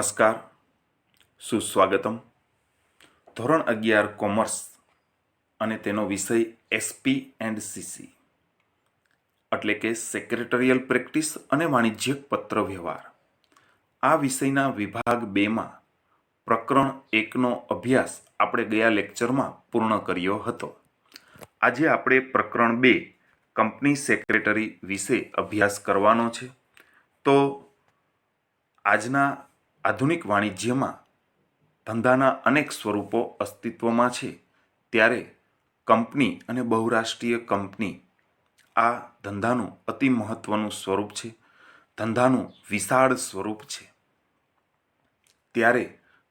નમસ્કાર, સુસ્વાગતમ. ધોરણ 11 કોમર્સ અને તેનો વિષય એસપી એન્ડ સીસી એટલે કે સેક્રેટરીયલ પ્રેક્ટિસ અને વાણિજ્યક પત્ર વ્યવહાર. આ વિષયના વિભાગ 2માં પ્રકરણ 1નો અભ્યાસ આપણે ગયા લેક્ચરમાં પૂર્ણ કર્યો હતો. આજે આપણે પ્રકરણ 2 કંપની સેક્રેટરી વિશે અભ્યાસ કરવાનો છે. તો આજના આધુનિક વાણિજ્યમાં ધંધાના અનેક સ્વરૂપો અસ્તિત્વમાં છે, ત્યારે કંપની અને બહુરાષ્ટ્રીય કંપની આ ધંધાનું અતિ મહત્વનું સ્વરૂપ છે, ધંધાનું વિશાળ સ્વરૂપ છે. ત્યારે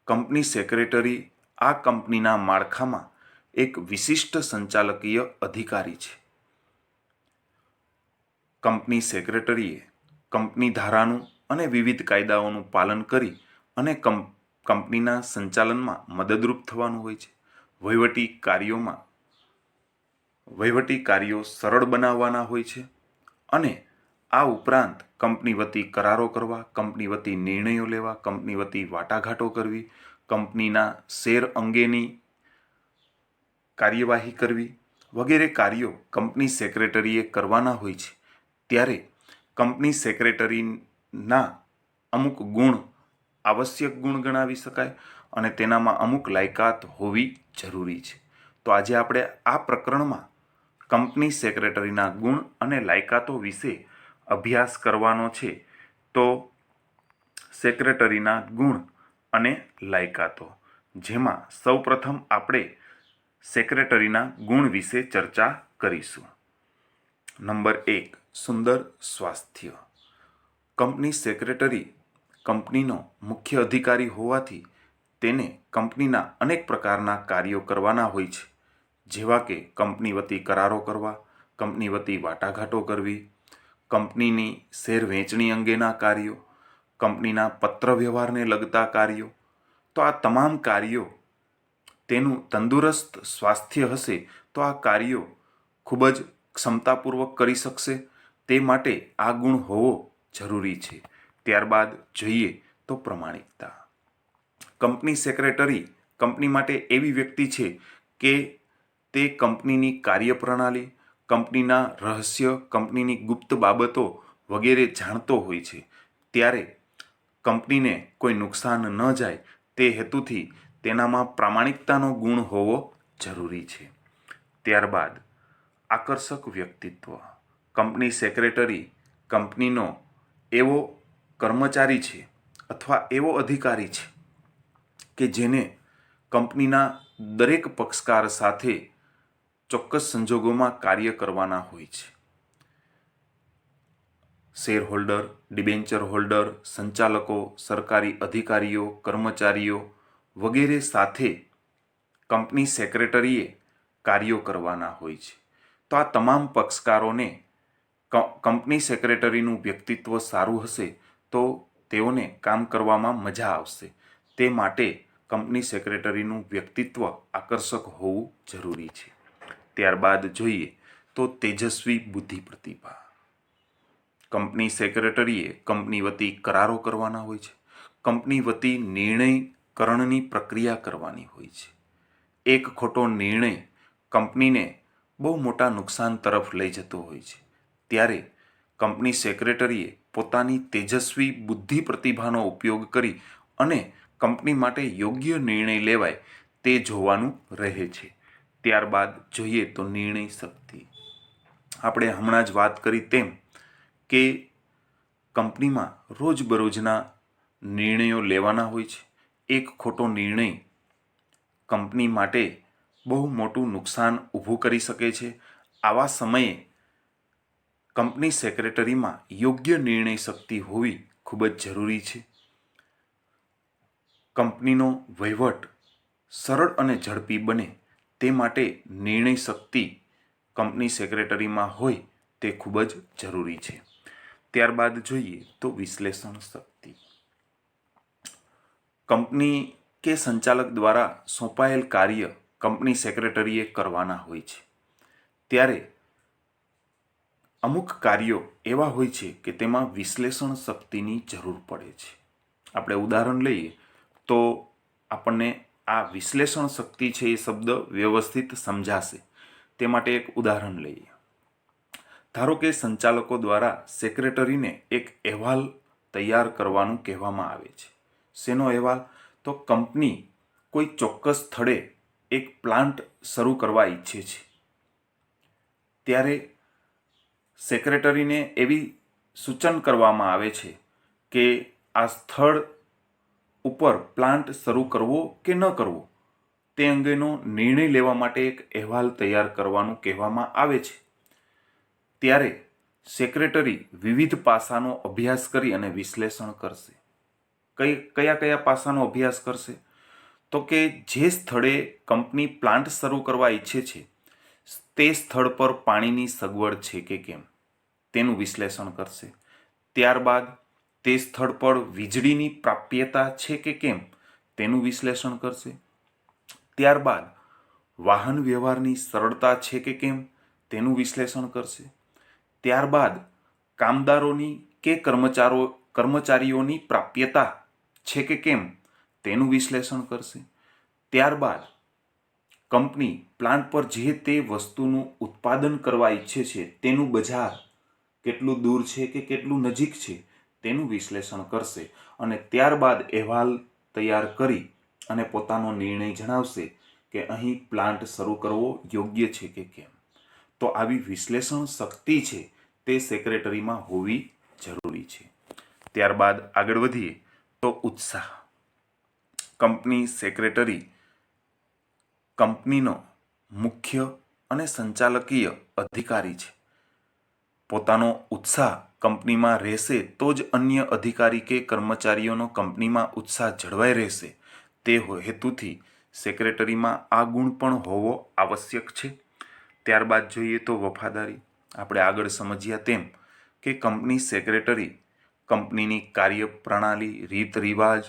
કંપની સેક્રેટરી આ કંપનીના માળખામાં એક વિશિષ્ટ સંચાલકીય અધિકારી છે. કંપની સેક્રેટરીએ કંપની ધારાનું અને વિવિધ કાયદાઓનું પાલન કરી અને કંપનીના સંચાલનમાં મદદરૂપ થવાનું હોય છે. વહીવટી કાર્યો સરળ બનાવવાના હોય છે અને આ ઉપરાંત કંપની વતી કરારો કરવા, કંપની વતી નિર્ણયો લેવા, કંપની વતી વાટાઘાટો કરવી, કંપનીના શેર અંગેની કાર્યવાહી કરવી વગેરે કાર્યો કંપની સેક્રેટરીએ કરવાના હોય છે. ત્યારે કંપની સેક્રેટરીના અમુક ગુણ આવશ્યક ગુણ ગણાવી શકાય અને તેનામાં અમુક લાયકાત હોવી જરૂરી છે. તો આજે આપણે આ પ્રકરણમાં કંપની સેક્રેટરીના ગુણ અને લાયકાતો વિશે અભ્યાસ કરવાનો છે. તો સેક્રેટરીના ગુણ અને લાયકાતો, જેમાં સૌપ્રથમ આપણે સેક્રેટરીના ગુણ વિશે ચર્ચા કરીશું. નંબર 1, સુંદર સ્વાસ્થ્ય. કંપની સેક્રેટરી કંપનીનો મુખ્ય અધિકારી હોવાથી તેને કંપનીના અનેક પ્રકારના કાર્યો કરવાના હોય છે, જેવા કે કંપની વતી કરારો કરવા, કંપની વતી વાટાઘાટો કરવી, કંપનીની શેર વહેંચણી અંગેના કાર્યો, કંપનીના પત્ર વ્યવહારને લગતા કાર્યો. તો આ તમામ કાર્યો, તેનું તંદુરસ્ત સ્વાસ્થ્ય હશે તો આ કાર્યો ખૂબ જ ક્ષમતાપૂર્વક કરી શકશે. તે માટે આ ગુણ હોવો જરૂરી છે. ત્યારબાદ જોઈએ તો પ્રમાણિકતા. કંપની સેક્રેટરી કંપની માટે એવી વ્યક્તિ છે કે તે કંપનીની કાર્યપ્રણાલી, કંપનીના રહસ્ય, કંપનીની ગુપ્ત બાબતો વગેરે જાણતો હોય છે. ત્યારે કંપનીને કોઈ નુકસાન ન જાય તે હેતુથી તેનામાં પ્રામાણિકતાનો ગુણ હોવો જરૂરી છે. ત્યારબાદ આકર્ષક વ્યક્તિત્વ. કંપની સેક્રેટરી કંપનીનો એવો કર્મચારી છે અથવા એવો અધિકારી છે કે જેને કંપનીના દરેક પક્ષકાર સાથે ચોક્કસ સંજોગોમાં કાર્ય કરવાના હોય છે. શેર હોલ્ડર, ડિબેન્ચર હોલ્ડર, સંચાલકો, સરકારી અધિકારીઓ, કર્મચારીઓ વગેરે સાથે કંપની સેક્રેટરીએ કાર્યો કરવાના હોય છે. તો આ તમામ પક્ષકારોને કંપની સેક્રેટરીનું વ્યક્તિત્વ સારું હશે તો તેઓને કામ કરવામાં મજા આવશે. તે માટે કંપની સેક્રેટરીનું વ્યક્તિત્વ આકર્ષક હોવું જરૂરી છે. ત્યારબાદ જોઈએ તો તેજસ્વી બુદ્ધિ પ્રતિભા. કંપની સેક્રેટરીએ કંપની વતી કરારો કરવાના હોય છે, કંપની વતી નિર્ણયકરણની પ્રક્રિયા કરવાની હોય છે. એક ખોટો નિર્ણય કંપનીને બહુ મોટા નુકસાન તરફ લઈ જતો હોય છે. ત્યારે કંપની સેક્રેટરીએ પોતાની તેજસ્વી બુદ્ધિ પ્રતિભાનો ઉપયોગ કરી અને કંપની માટે યોગ્ય નિર્ણય લેવાય તે જોવાનું રહે છે. ત્યારબાદ જોઈએ તો નિર્ણય શક્તિ. આપણે હમણાં જ વાત કરી તેમ કે કંપનીમાં રોજબરોજના નિર્ણયો લેવાના હોય છે. એક ખોટો નિર્ણય કંપની માટે બહુ મોટું નુકસાન ઊભું કરી શકે છે. આવા સમયે કંપની સેક્રેટરીમાં યોગ્ય નિર્ણય શક્તિ હોવી ખૂબ જ જરૂરી છે. કંપનીનો વહીવટ સરળ અને ઝડપી બને તે માટે નિર્ણય શક્તિ કંપની સેક્રેટરીમાં હોય તે ખૂબ જ જરૂરી છે. ત્યારબાદ જોઈએ તો વિશ્લેષણ શક્તિ. કંપની કે સંચાલક દ્વારા સોંપાયેલ કાર્ય કંપની સેક્રેટરીએ કરવાના હોય છે. ત્યારે અમુક કાર્યો એવા હોય છે કે તેમાં વિશ્લેષણ શક્તિની જરૂર પડે છે. આપણે ઉદાહરણ લઈએ તો આપણને આ વિશ્લેષણ શક્તિ છે એ શબ્દ વ્યવસ્થિત સમજાશે. તે માટે એક ઉદાહરણ લઈએ. ધારો કે સંચાલકો દ્વારા સેક્રેટરીને એક અહેવાલ તૈયાર કરવાનું કહેવામાં આવે છે. શેનો અહેવાલ? તો કંપની કોઈ ચોક્કસ સ્થળે એક પ્લાન્ટ શરૂ કરવા ઈચ્છે છે. ત્યારે સેક્રેટરીને એવી સૂચન કરવામાં આવે છે કે આ સ્થળ ઉપર પ્લાન્ટ શરૂ કરવો કે ન કરવો તે અંગેનો નિર્ણય લેવા માટે એક અહેવાલ તૈયાર કરવાનું કહેવામાં આવે છે. ત્યારે સેક્રેટરી વિવિધ પાસાનો અભ્યાસ કરી અને વિશ્લેષણ કરશે. કયા કયા પાસાનો અભ્યાસ કરશે? તો કે જે સ્થળે કંપની પ્લાન્ટ શરૂ કરવા ઈચ્છે છે તે સ્થળ પર પાણીની સગવડ છે કે કેમ તેનું વિશ્લેષણ કરશે. ત્યારબાદ તે સ્થળ પર વીજળીની પ્રાપ્યતા છે કે કેમ તેનું વિશ્લેષણ કરશે. ત્યારબાદ વાહન વ્યવહારની સરળતા છે કે કેમ તેનું વિશ્લેષણ કરશે. ત્યારબાદ કામદારોની કે કર્મચારીઓની પ્રાપ્યતા છે કે કેમ તેનું વિશ્લેષણ કરશે. ત્યારબાદ કંપની પ્લાન્ટ પર જે તે વસ્તુનું ઉત્પાદન કરવા ઈચ્છે છે તેનું બજાર કેટલું દૂર છે કે કેટલું નજીક છે તેનું વિશ્લેષણ કરશે અને ત્યારબાદ અહેવાલ તૈયાર કરી અને પોતાનો નિર્ણય જણાવશે કે અહીં પ્લાન્ટ શરૂ કરવો યોગ્ય છે કે કેમ. તો આવી વિશ્લેષણ શક્તિ છે તે સેક્રેટરીમાં હોવી જરૂરી છે. ત્યારબાદ આગળ વધીએ તો ઉત્સાહ. કંપની સેક્રેટરી કંપનીનો મુખ્ય અને સંચાલકીય અધિકારી છે. પોતાનો ઉત્સાહ કંપનીમાં રહેશે તો જ અન્ય અધિકારી કે કર્મચારીઓનો કંપનીમાં ઉત્સાહ જળવાઈ રહેશે. તે હેતુથી સેક્રેટરીમાં આ ગુણ પણ હોવો આવશ્યક છે. ત્યારબાદ જોઈએ તો વફાદારી. આપણે આગળ સમજ્યા તેમ કે કંપની સેક્રેટરી કંપનીની કાર્યપ્રણાલી, રીત રિવાજ,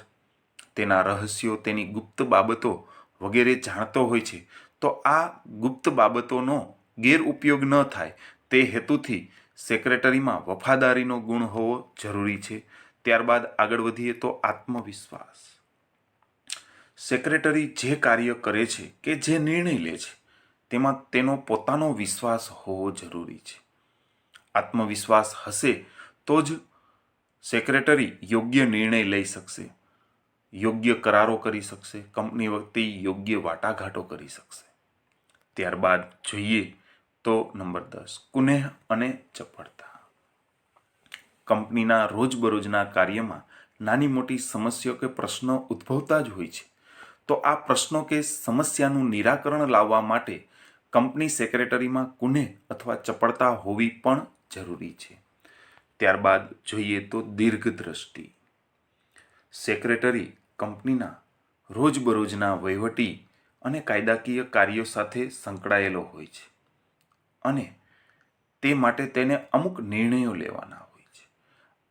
તેના રહસ્યો, તેની ગુપ્ત બાબતો વગેરે જાણતો હોય છે. તો આ ગુપ્ત બાબતોનો ગેરઉપયોગ ન થાય તે હેતુથી સેક્રેટરીમાં વફાદારીનો ગુણ હોવો જરૂરી છે. ત્યારબાદ આગળ વધીએ તો આત્મવિશ્વાસ. સેક્રેટરી જે કાર્ય કરે છે કે જે નિર્ણય લે છે તેમાં તેનો પોતાનો વિશ્વાસ હોવો જરૂરી છે. આત્મવિશ્વાસ હશે તો જ સેક્રેટરી યોગ્ય નિર્ણય લઈ શકશે, યોગ્ય કરારો કરી શકશે, કંપની વખતે યોગ્ય વાટાઘાટો કરી શકશે. ત્યારબાદ જોઈએ તો નંબર 10 કુનેહ અને ચપળતા. કંપનીના રોજબરોજના કાર્યમાં નાની મોટી સમસ્યાઓ કે પ્રશ્નો ઉદ્ભવતા જ હોય છે. તો આ પ્રશ્નો કે સમસ્યાનું નિરાકરણ લાવવા માટે કંપની સેક્રેટરીમાં કુનેહ અથવા ચપળતા હોવી પણ જરૂરી છે. ત્યારબાદ જોઈએ તો દીર્ઘદ્રષ્ટિ. સેક્રેટરી કંપનીના રોજબરોજના વહીવટી અને કાયદાકીય કાર્યો સાથે સંકળાયેલો હોય છે અને તે માટે તેને અમુક નિર્ણયો લેવાના હોય છે.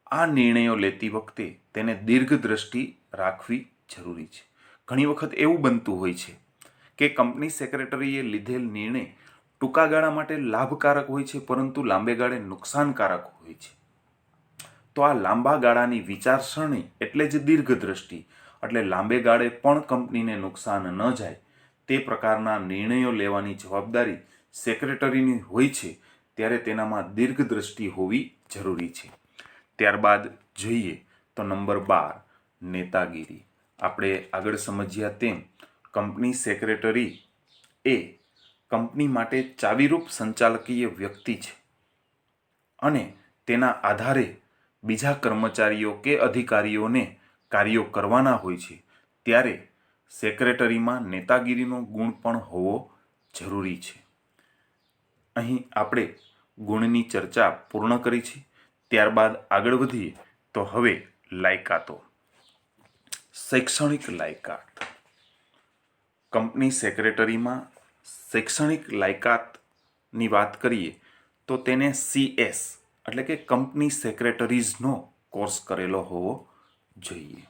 આ નિર્ણયો લેતી વખતે તેને દીર્ઘદ્રષ્ટિ રાખવી જરૂરી છે. ઘણી વખત એવું બનતું હોય છે કે કંપની સેક્રેટરીએ લીધેલ નિર્ણય ટૂંકા ગાળા માટે લાભકારક હોય છે પરંતુ લાંબે ગાળે નુકસાનકારક હોય છે. તો આ લાંબા ગાળાની વિચારસરણી એટલે જ દીર્ઘદ્રષ્ટિ. એટલે લાંબે ગાળે પણ કંપનીને નુકસાન ન જાય તે પ્રકારના નિર્ણયો લેવાની જવાબદારી સેક્રેટરીની હોય છે. ત્યારે તેનામાં દીર્ઘદ્રષ્ટિ હોવી જરૂરી છે. ત્યારબાદ જોઈએ તો નંબર 12 નેતાગીરી. આપણે આગળ સમજ્યા તેમ કંપની સેક્રેટરી એ કંપની માટે ચાવીરૂપ સંચાલકીય વ્યક્તિ છે અને તેના આધારે બીજા કર્મચારીઓ કે અધિકારીઓને કાર્યો કરવાના હોય છે. ત્યારે સેક્રેટરીમાં નેતાગીરીનો ગુણ પણ હોવો જરૂરી છે. અહીં આપણે ગુણની ચર્ચા પૂર્ણ કરી છે. ત્યારબાદ આગળ વધીએ તો હવે લાયકાતો. શૈક્ષણિક લાયકાત. કંપની સેક્રેટરીમાં શૈક્ષણિક લાયકાતની વાત કરીએ તો તેને CS એટલે કે કંપની સેક્રેટરીઝનો કોર્સ કરેલો હોવો જોઈએ.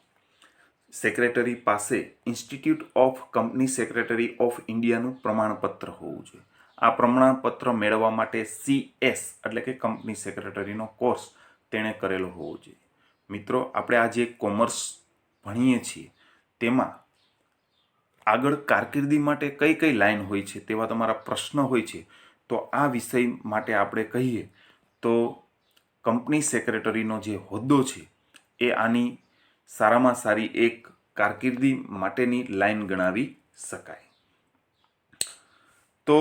સેક્રેટરી પાસે institute of company secretary of ઇન્ડિયાનું પ્રમાણપત્ર હોવું જોઈએ. આ પ્રમાણપત્ર મેળવવા માટે CS એટલે કે કંપની સેક્રેટરીનો કોર્સ તેણે કરેલો હોવો જોઈએ. મિત્રો, આપણે આજે કોમર્સ ભણીએ છીએ તેમાં આગળ કારકિર્દી માટે કઈ કઈ લાઈન હોય છે તેવા તમારા પ્રશ્ન હોય છે, તો આ વિષય માટે આપણે કહીએ તો કંપની સેક્રેટરીનો જે હોદ્દો છે એ આની સારામાં સારી એક કારકિર્દી માટેની લાઈન ગણાવી શકાય. તો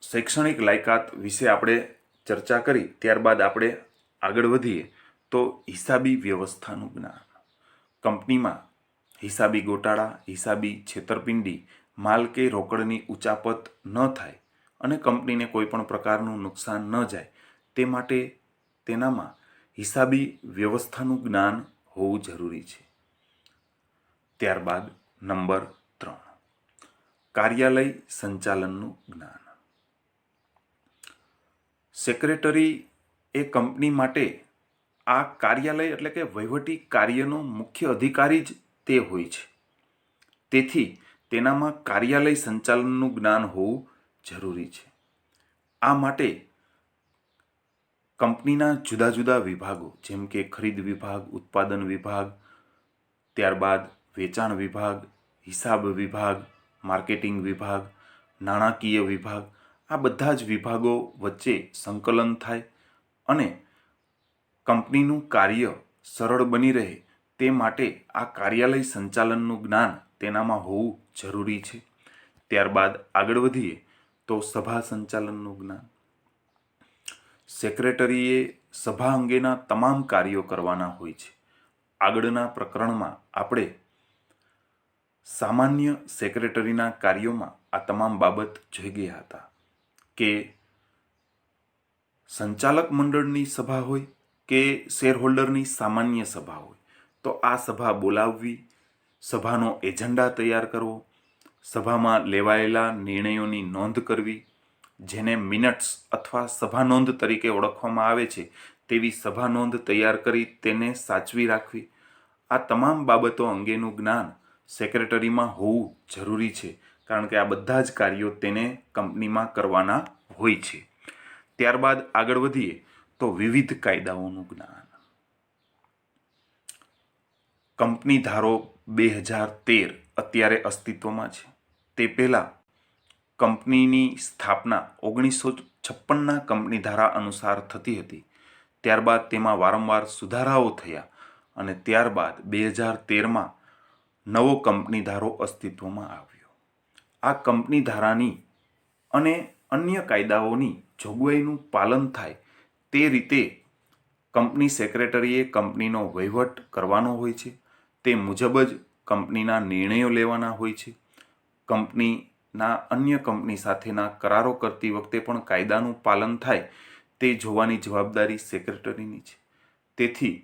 શૈક્ષણિક લાયકાત વિશે આપણે ચર્ચા કરી, ત્યારબાદ આપણે આગળ વધીએ તો હિસાબી વ્યવસ્થાનું જ્ઞાન. કંપનીમાં હિસાબી ગોટાળા, હિસાબી છેતરપિંડી, માલ કે રોકડની ઉચાપત ન થાય અને કંપનીને કોઈ પણ પ્રકારનું નુકસાન ન જાય તે માટે તેનામાં હિસાબી વ્યવસ્થાનું જ્ઞાન હોવું જરૂરી છે. ત્યારબાદ નંબર 3, કાર્યાલય સંચાલનનું જ્ઞાન. સેક્રેટરી એ કંપની માટે આ કાર્યાલય એટલે કે વહીવટી કાર્યનો મુખ્ય અધિકારી જ તે હોય છે. તેથી તેનામાં કાર્યાલય સંચાલનનું જ્ઞાન હોવું જરૂરી છે. આ માટે કંપનીના જુદા જુદા વિભાગો જેમ કે ખરીદ વિભાગ, ઉત્પાદન વિભાગ, ત્યારબાદ વેચાણ વિભાગ, હિસાબ વિભાગ, માર્કેટિંગ વિભાગ, નાણાકીય વિભાગ, આ બધા જ વિભાગો વચ્ચે સંકલન થાય અને કંપનીનું કાર્ય સરળ બની રહે તે માટે આ કાર્યાલય સંચાલનનું જ્ઞાન તેનામાં હોવું જરૂરી છે. ત્યારબાદ આગળ વધીએ તો સભા સંચાલનનું જ્ઞાન. સેક્રેટરીએ સભા અંગેના તમામ કાર્યો કરવાના હોય છે. આગળના પ્રકરણમાં આપણે સામાન્ય સેક્રેટરીના કાર્યોમાં આ તમામ બાબત જોઈ ગયા હતા કે સંચાલક મંડળની સભા હોય કે શેરહોલ્ડરની સામાન્ય સભા હોય તો આ સભા બોલાવવી, સભાનો એજન્ડા તૈયાર કરવો, સભામાં લેવાયેલા નિર્ણયોની નોંધ કરવી, જેને મિનટ્સ અથવા સભા નોંધ તરીકે ઓળખવામાં આવે છે તેવી સભા નોંધ તૈયાર કરી તેને સાચવી રાખવી, આ તમામ બાબતો અંગેનું જ્ઞાન સેક્રેટરીમાં હોવું જરૂરી છે, કારણ કે આ બધા જ કાર્યો તેને કંપનીમાં કરવાના હોય છે. ત્યારબાદ આગળ વધીએ તો વિવિધ કાયદાઓનું જ્ઞાન. કંપની ધારો 2013 અત્યારે અસ્તિત્વમાં છે. તે પહેલાં કંપનીની સ્થાપના 1956ના કંપની ધારા અનુસાર થતી હતી. ત્યારબાદ તેમાં વારંવાર સુધારાઓ થયા અને ત્યારબાદ 2013માં નવો કંપની ધારો અસ્તિત્વમાં આવ્યો. આ કંપની ધારાની અને અન્ય કાયદાઓની જોગવાઈનું પાલન થાય તે રીતે કંપની સેક્રેટરીએ કંપનીનો વહીવટ કરવાનો હોય છે. તે મુજબ જ કંપનીના નિર્ણયો લેવાના હોય છે. કંપનીના અન્ય કંપની સાથેના કરારો કરતી વખતે પણ કાયદાનું પાલન થાય તે જોવાની જવાબદારી સેક્રેટરીની છે. તેથી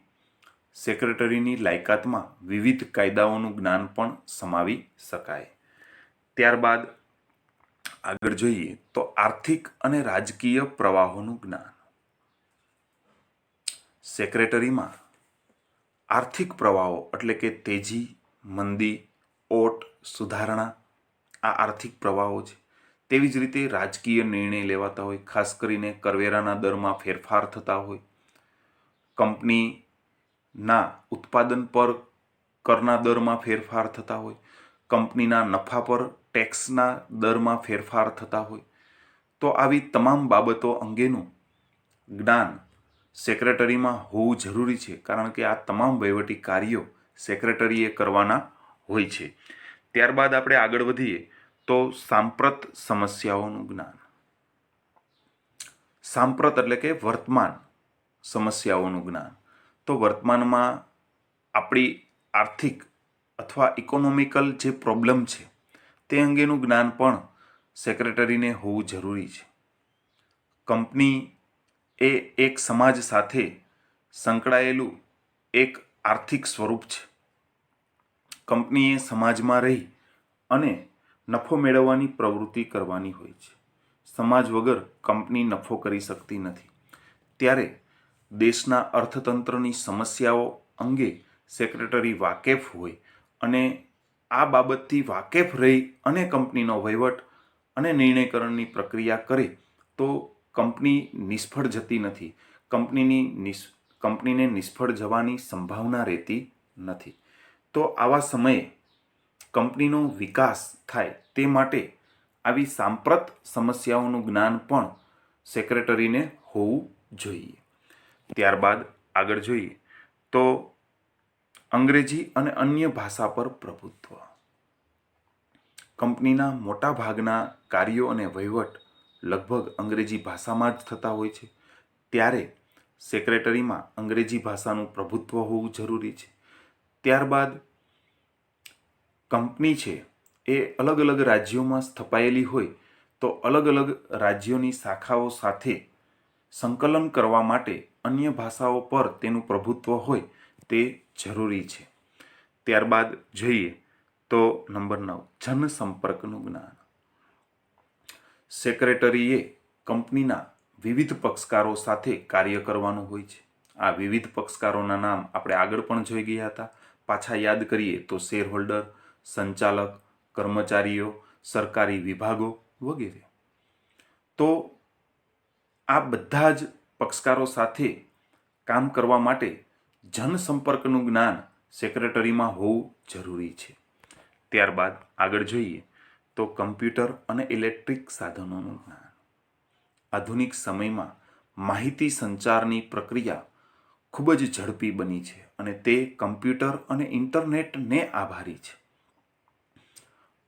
સેક્રેટરીની લાયકાતમાં વિવિધ કાયદાઓનું જ્ઞાન પણ સમાવી શકાય. ત્યારબાદ આગળ જોઈએ તો આર્થિક અને રાજકીય પ્રવાહોનું જ્ઞાન. સેક્રેટરીમાં આર્થિક પ્રવાહો એટલે કે તેજી, મંદી, ઓટ, સુધારણા આ આર્થિક પ્રવાહો છે. તેવી જ રીતે રાજકીય નિર્ણય લેવાતા હોય, ખાસ કરીને કરવેરાના દરમાં ફેરફાર થતા હોય, કંપનીના ઉત્પાદન પર કરના દરમાં ફેરફાર થતા હોય, કંપનીના નફા પર ટેક્સના દરમાં ફેરફાર થતા હોય, તો આવી તમામ બાબતો અંગેનું જ્ઞાન સેક્રેટરીમાં હોવું જરૂરી છે, કારણ કે આ તમામ વહીવટી કાર્યો સેક્રેટરીએ કરવાના હોય છે. ત્યારબાદ આપણે આગળ વધીએ તો સાંપ્રત સમસ્યાઓનું જ્ઞાન. સાંપ્રત એટલે કે વર્તમાન સમસ્યાઓનું જ્ઞાન. તો વર્તમાનમાં આપણી આર્થિક અથવા ઇકોનોમિકલ જે પ્રોબ્લેમ છે તે અંગેનું જ્ઞાન પણ સેક્રેટરીને હોવું જરૂરી છે. કંપની એ એક સમાજ સાથે સંકળાયેલું એક આર્થિક સ્વરૂપ છે. કંપનીએ સમાજમાં રહી અને નફો મેળવવાની પ્રવૃત્તિ કરવાની હોય છે. સમાજ વગર કંપની નફો કરી શકતી નથી. ત્યારે દેશના અર્થતંત્રની સમસ્યાઓ અંગે સેક્રેટરી વાકેફ હોય અને આ બાબતથી વાકેફ રહી અને કંપનીનો વહીવટ અને નિર્ણયકરણની પ્રક્રિયા કરે તો કંપની નિષ્ફળ જતી નથી. કંપનીને નિષ્ફળ જવાની સંભાવના રહેતી નથી. તો આવા સમયે કંપનીનો વિકાસ થાય તે માટે આવી સાંપ્રત સમસ્યાઓનું જ્ઞાન પણ સેક્રેટરીને હોવું જોઈએ. ત્યારબાદ આગળ જોઈએ તો અંગ્રેજી અને અન્ય ભાષા પર પ્રભુત્વ. કંપનીના મોટા ભાગના કાર્યો અને વહીવટ લગભગ અંગ્રેજી ભાષામાં જ થતા હોય છે. ત્યારે સેક્રેટરીમાં અંગ્રેજી ભાષાનું પ્રભુત્વ હોવું જરૂરી છે. ત્યારબાદ કંપની છે એ અલગ અલગ રાજ્યોમાં સ્થપાયેલી હોય તો અલગ અલગ રાજ્યોની શાખાઓ સાથે સંકલન કરવા માટે અન્ય ભાષાઓ પર તેનું પ્રભુત્વ હોય તે જરૂરી છે. ત્યારબાદ જોઈએ તો નંબર 9, જનસંપર્કનું જ્ઞાન. સેક્રેટરીએ કંપનીના વિવિધ પક્ષકારો સાથે કાર્ય કરવાનું હોય છે. આ વિવિધ પક્ષકારોના નામ આપણે આગળ પણ જોઈ ગયા હતા. પાછા યાદ કરીએ તો શેર હોલ્ડર, સંચાલક, કર્મચારીઓ, સરકારી વિભાગો વગેરે. તો આ બધા જ પક્ષકારો સાથે કામ કરવા માટે જનસંપર્કનું જ્ઞાન સેક્રેટરીમાં હોવું જરૂરી છે. ત્યારબાદ આગળ જોઈએ તો કમ્પ્યુટર અને ઇલેક્ટ્રિક સાધનોનું જ્ઞાન. આધુનિક સમયમાં માહિતી સંચારની પ્રક્રિયા ખૂબ જ ઝડપી બની છે અને તે કમ્પ્યુટર અને ઇન્ટરનેટને આભારી છે.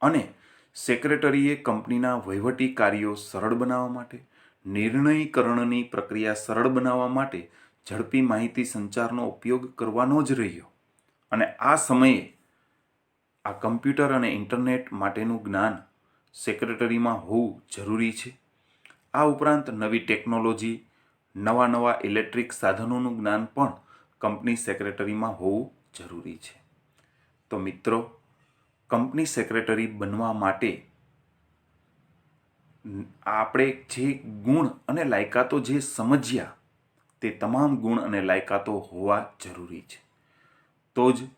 અને સેક્રેટરીએ કંપનીના વહીવટી કાર્યો સરળ બનાવવા માટે, નિર્ણયકરણની પ્રક્રિયા સરળ બનાવવા માટે ઝડપી માહિતી સંચારનો ઉપયોગ કરવાનો જ રહ્યો. અને આ સમયે આ કમ્પ્યુટર અને ઇન્ટરનેટ માટેનું જ્ઞાન સેક્રેટરીમાં હોવું જરૂરી છે. આ ઉપરાંત નવી ટેકનોલોજી, નવા ઇલેક્ટ્રિક સાધનોનું જ્ઞાન પણ કંપની સેક્રેટરીમાં હોવું જરૂરી છે. તો મિત્રો, કંપની સેક્રેટરી બનવા માટે આપણે જે ગુણ અને લાયકાતો જે સમજ્યા તે તમામ ગુણ અને લાયકાતો હોવા જરૂરી છે. તો જ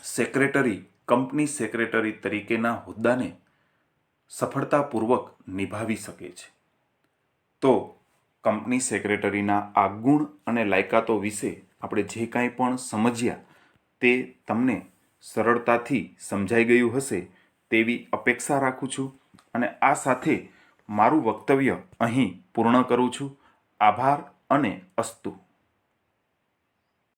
સેક્રેટરી કંપની સેક્રેટરી તરીકેના હોદ્દાને સફળતાપૂર્વક નિભાવી શકે છે. તો કંપની સેક્રેટરીના આ ગુણ અને લાયકાતો વિશે આપણે જે કાંઈ પણ સમજ્યા તે તમને સરળતાથી સમજાઈ ગયું હશે તેવી અપેક્ષા રાખું છું. અને આ સાથે મારું વક્તવ્ય અહીં પૂર્ણ કરું છું. આભાર અને અસ્તુ.